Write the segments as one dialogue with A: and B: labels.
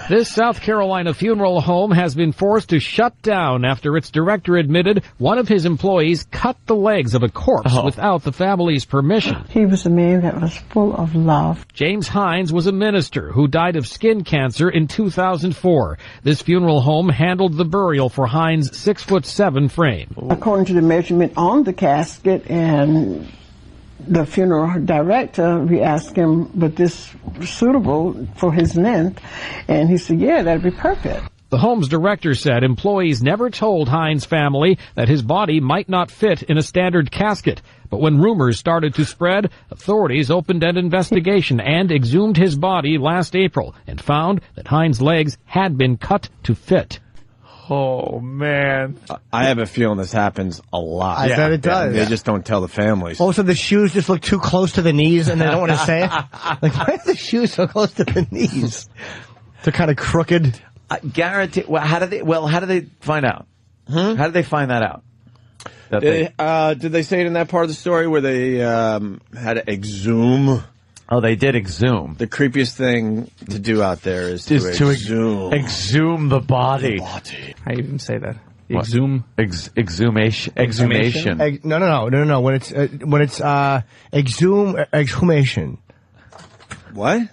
A: This South Carolina funeral home has been forced to shut down after its director admitted one of his employees cut the legs of a corpse without the family's permission.
B: He was a man that was full of love.
A: James Hines was a minister who died of skin cancer in 2004. This funeral home handled the burial for Hines' 6'7" frame.
B: According to the measurement on the casket and the funeral director, we asked him, was this suitable for his length? And he said, yeah, that'd be perfect.
A: The home's director said employees never told Hines' family that his body might not fit in a standard casket. But when rumors started to spread, authorities opened an investigation and exhumed his body last April and found that Hines' legs had been cut to fit.
C: Oh, man.
D: I have a feeling this happens a lot.
E: I bet it does.
D: They just don't tell the families.
E: Also, the shoes just look too close to the knees, and they don't want to say it. Like, why are the shoes so close to the knees? They're kind of crooked.
C: Guarantee. Well, how did they find out? How did they find that out?
D: Did they say it in that part of the story where they had to exhume?
C: Oh, they did exhume.
D: The creepiest thing to do out there is to exhume.
C: Exhume the body.
F: How do you even say that?
C: Exhume? Exhumation.
E: No. When it's exhumation.
D: What?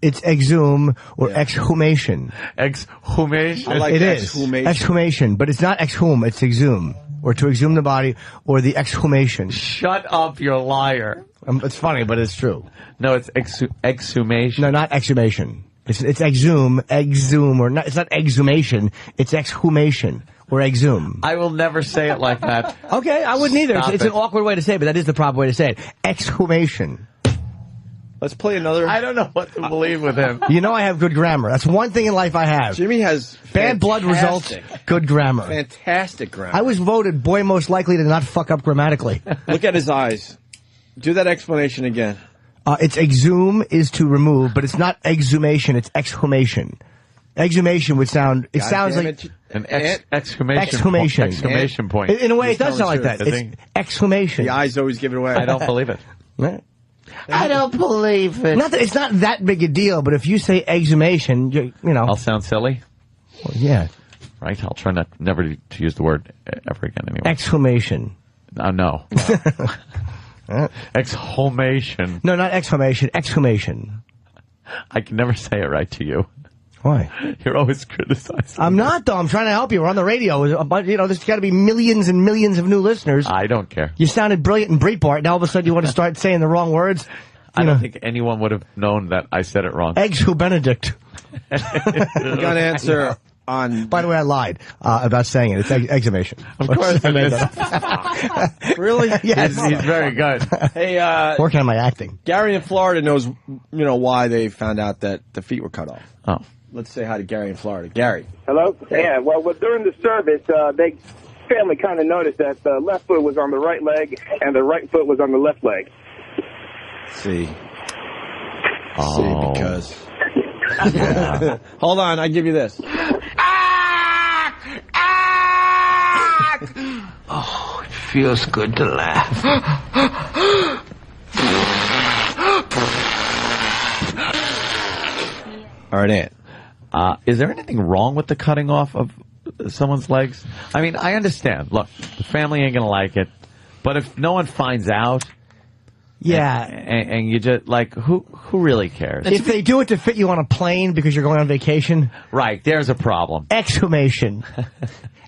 E: It's exhume or exhumation.
C: Exhumation.
D: I like
E: it
D: exhumation.
E: Is exhumation, but it's not exhume. It's exhume, or to exhume the body, or the exhumation.
C: Shut up, you're a liar.
E: It's funny, but it's true.
C: No, it's exhumation.
E: No, not exhumation. It's exhume, or not. It's not exhumation. It's exhumation or exhume.
C: I will never say it like that.
E: Okay, I wouldn't either. It's an awkward way to say it, but that is the proper way to say it. Exhumation.
D: Let's play another.
C: I don't know what to believe with him.
E: You know I have good grammar. That's one thing in life I have.
D: Jimmy has
E: bad blood results, good grammar.
D: Fantastic grammar.
E: I was voted boy most likely to not fuck up grammatically.
D: Look at his eyes. Do that explanation again.
E: It's exhume is to remove, but it's not exhumation, it's exhumation. Exhumation would sound, it sounds like
C: an exclamation point.
E: In a way, it does sound like that. It's exhumation.
D: The eyes always give it away.
C: I don't believe it.
E: I don't believe it. It's not that big a deal, but if you say exhumation, you know.
C: I'll sound silly?
E: Well, yeah.
C: Right? I'll try never to use the word ever again anyway.
E: Exhumation.
C: No. Exhumation.
E: No, not exhumation. Exhumation.
C: I can never say it right to you.
E: Why?
C: You're always criticizing.
E: I'm not, though. I'm trying to help you. We're on the radio. There's got to be millions and millions of new listeners.
C: I don't care.
E: You sounded brilliant in Breitbart. Now all of a sudden you want to start saying the wrong words.
C: I don't think anyone would have known that I said it wrong.
E: Eggs who Benedict.
D: You got to answer on.
E: By the way, I lied about saying it. It's exhumation.
C: Of course it is.
D: Really?
E: Yes.
C: He's very good.
D: Hey,
E: working on my acting.
D: Gary in Florida knows, why they found out that the feet were cut off.
C: Oh.
D: Let's say hi to Gary in Florida. Gary.
G: Hello? Yeah, well, during the service, they family kind of noticed that the left foot was on the right leg and the right foot was on the left leg.
D: See, because...
C: Yeah.
D: Hold on, I give you this.
F: Oh, it feels good to laugh.
D: All right, Ant.
C: Is there anything wrong with the cutting off of someone's legs? I mean, I understand. Look, the family ain't going to like it. But if no one finds out...
E: Yeah.
C: And you just, like, who really cares?
E: If they do it to fit you on a plane because you're going on vacation.
C: Right, there's a problem.
E: Exhumation.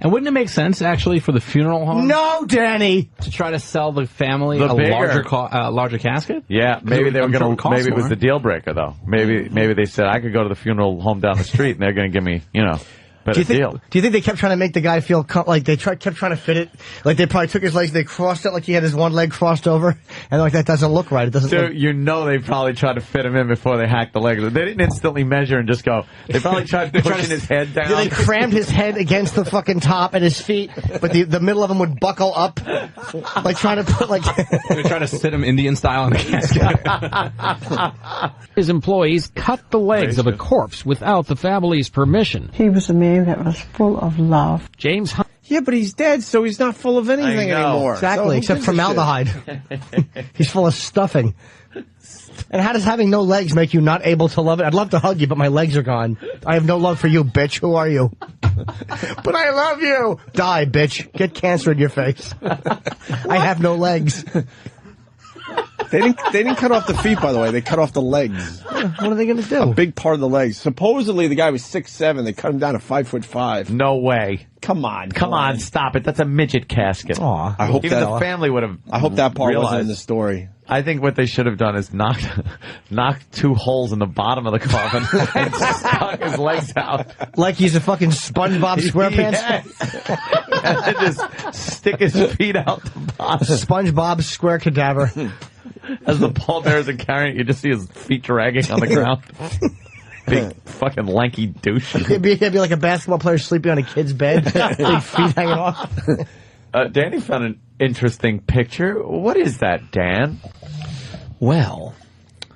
F: And wouldn't it make sense, actually, for the funeral home?
E: No, Danny!
F: To try to sell the family a larger casket?
C: Yeah, maybe they were going to, maybe it was the deal breaker, though. Maybe they said, I could go to the funeral home down the street and they're going to give me, better deal.
E: Do you think they kept trying to make the guy feel like they kept trying to fit it? Like they probably took his legs, they crossed it like he had his one leg crossed over, and like that doesn't look right. It doesn't.
C: Dude, they probably tried to fit him in before they hacked the leg. They didn't instantly measure and just go. They probably tried pushing his head down.
E: They crammed his head against the fucking top and his feet, but the middle of him would buckle up, like trying to put like.
F: They're trying to sit him Indian style in the casket.
A: His employees cut the legs of a corpse without the family's permission.
B: He was a man that was full of love.
A: James
D: Yeah, but he's dead, so he's not full of anything anymore.
E: Exactly, except formaldehyde. He's full of stuffing. And how does having no legs make you not able to love it? I'd love to hug you, but my legs are gone. I have no love for you, bitch. Who are you? But I love you. Die, bitch. Get cancer in your face. I have no legs.
D: They didn't cut off the feet, by the way. They cut off the legs.
E: What are they going to do?
D: A big part of the legs. Supposedly the guy was 6'7". They cut him down to 5'5".
C: No way.
D: Come on,
C: Come on, stop it. That's a midget casket.
E: Aw.
D: I hope
C: Even
D: that
C: the family would have.
D: I hope that part
C: realized.
D: wasn't in the story.
C: I think what they should have done is knock 2 holes in the bottom of the coffin and stuck his legs out.
E: Like he's a fucking SpongeBob SquarePants?
C: Yes. And then just stick his feet out the bottom.
E: SpongeBob Square Cadaver.
C: As the pallbearers are carrying it, you just see his feet dragging on the ground. Big fucking lanky douche.
E: It'd be like a basketball player sleeping on a kid's bed. Big feet hanging off.
C: Danny found an interesting picture. What is that, Dan?
F: Well,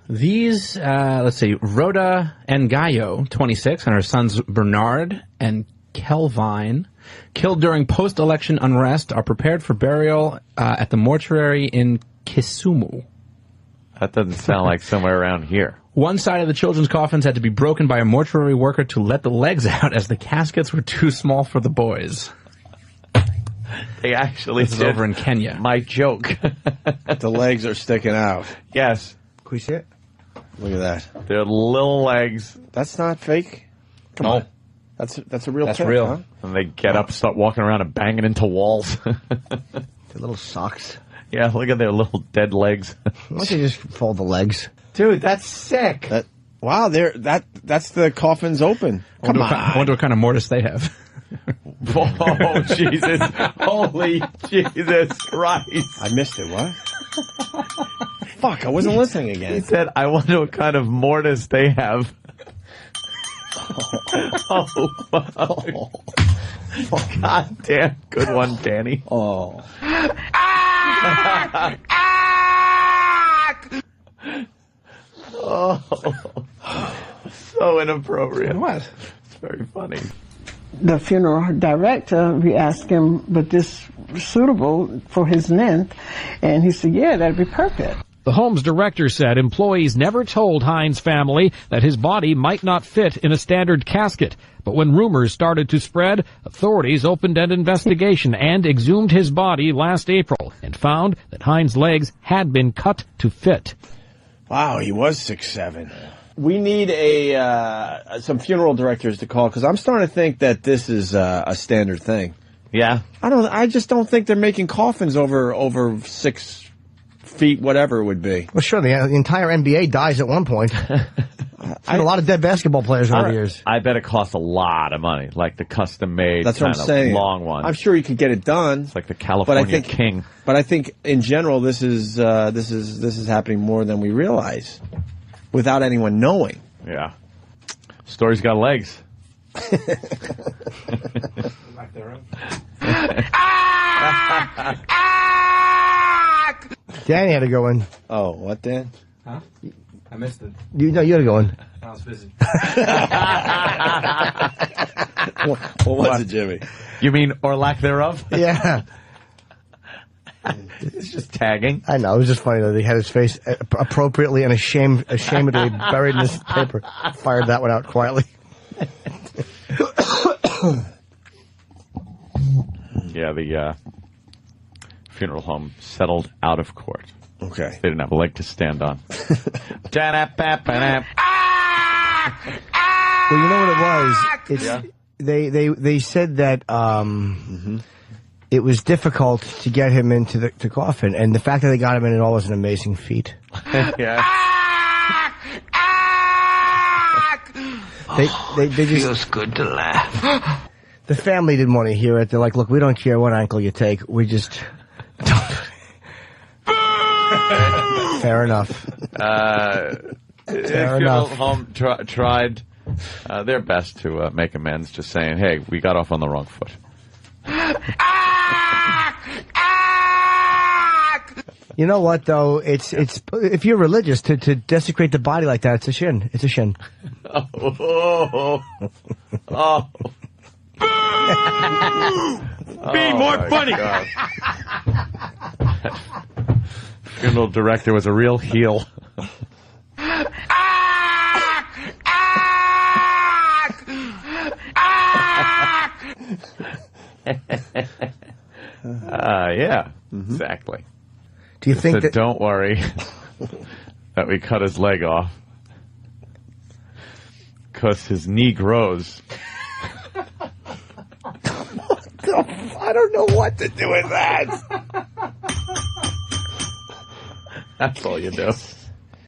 F: these, let's see, Rhoda Ngayo, 26, and her sons Bernard and Kelvine, killed during post-election unrest, are prepared for burial at the mortuary in Kisumu.
C: That doesn't sound like somewhere around here.
F: One side of the children's coffins had to be broken by a mortuary worker to let the legs out as the caskets were too small for the boys.
C: They actually
F: This is over in Kenya.
C: My joke.
D: The legs are sticking out.
C: Yes.
E: Can we see it?
D: Look at that.
C: They're little legs.
D: That's not fake. Come on. That's a real
F: That's
D: pic,
F: real.
D: huh?
C: And they get up, start walking around and banging into walls.
E: The little socks.
C: Yeah, look at their little dead legs.
E: Why don't you just fold the legs?
C: Dude, that's sick.
D: Wow, that's the coffin's open. Come on.
F: I wonder what kind of mortise they have.
C: Oh, Jesus. Holy Jesus Christ.
D: I missed it. What? Fuck, I wasn't listening
C: He
D: again.
C: said, I wonder what kind of mortise they have. Oh, fuck. God damn. Good one, Danny.
D: Oh.
C: Oh. So inappropriate.
F: What?
C: It's very funny.
B: The funeral director, we asked him, but this suitable for his length? And he said, yeah, that'd be perfect.
A: The home's director said employees never told Hines' family that his body might not fit in a standard casket. But when rumors started to spread, authorities opened an investigation and exhumed his body last April and found that Hines' legs had been cut to fit.
D: Wow, he was 6'7". We need some funeral directors to call because I'm starting to think that this is a standard thing.
C: Yeah.
D: I just don't think they're making coffins over 6 feet, whatever it would be.
E: Well, sure, the entire NBA dies at one point. I've a lot of dead basketball players over the years.
C: I bet it costs a lot of money, like the custom-made
D: That's what I'm
C: kind of
D: saying.
C: long one.
D: I'm sure you could get it done.
C: It's like the California King.
D: But I think in general, this is happening more than we realize, without anyone knowing.
C: Yeah. Story's got legs.
E: Danny had to go in.
D: Oh, what, Dan?
F: Huh? I missed it.
E: You had to go in.
F: I was busy.
D: What was it, Jimmy?
C: You mean, or lack thereof?
E: Yeah.
C: It's just tagging.
E: I know. It was just funny that he had his face appropriately and ashamedly buried in this paper. Fired that one out quietly.
C: Yeah, the funeral home settled out of court.
D: Okay.
C: They didn't have a leg to stand on.
E: Well, you know what it was? It's, they said that it was difficult to get him into the coffin, and the fact that they got him in it all was an amazing feat.
C: Yeah.
E: They just
H: feels good to laugh.
E: The family didn't want to hear it. They're like, look, we don't care what ankle you take. We just don't. Fair enough.
C: The funeral
E: enough.
C: home tried their best to make amends, just saying, hey, we got off on the wrong foot.
E: You know what, though? It's if you're religious, to desecrate the body like that, it's a shin. It's a shin.
C: Oh.
A: Be more funny.
C: Funeral director was a real heel. Yeah, exactly.
E: Do you think
C: So
E: that?
C: don't worry that we cut his leg off because his knee grows.
E: I don't know what to do with that.
C: That's all you do.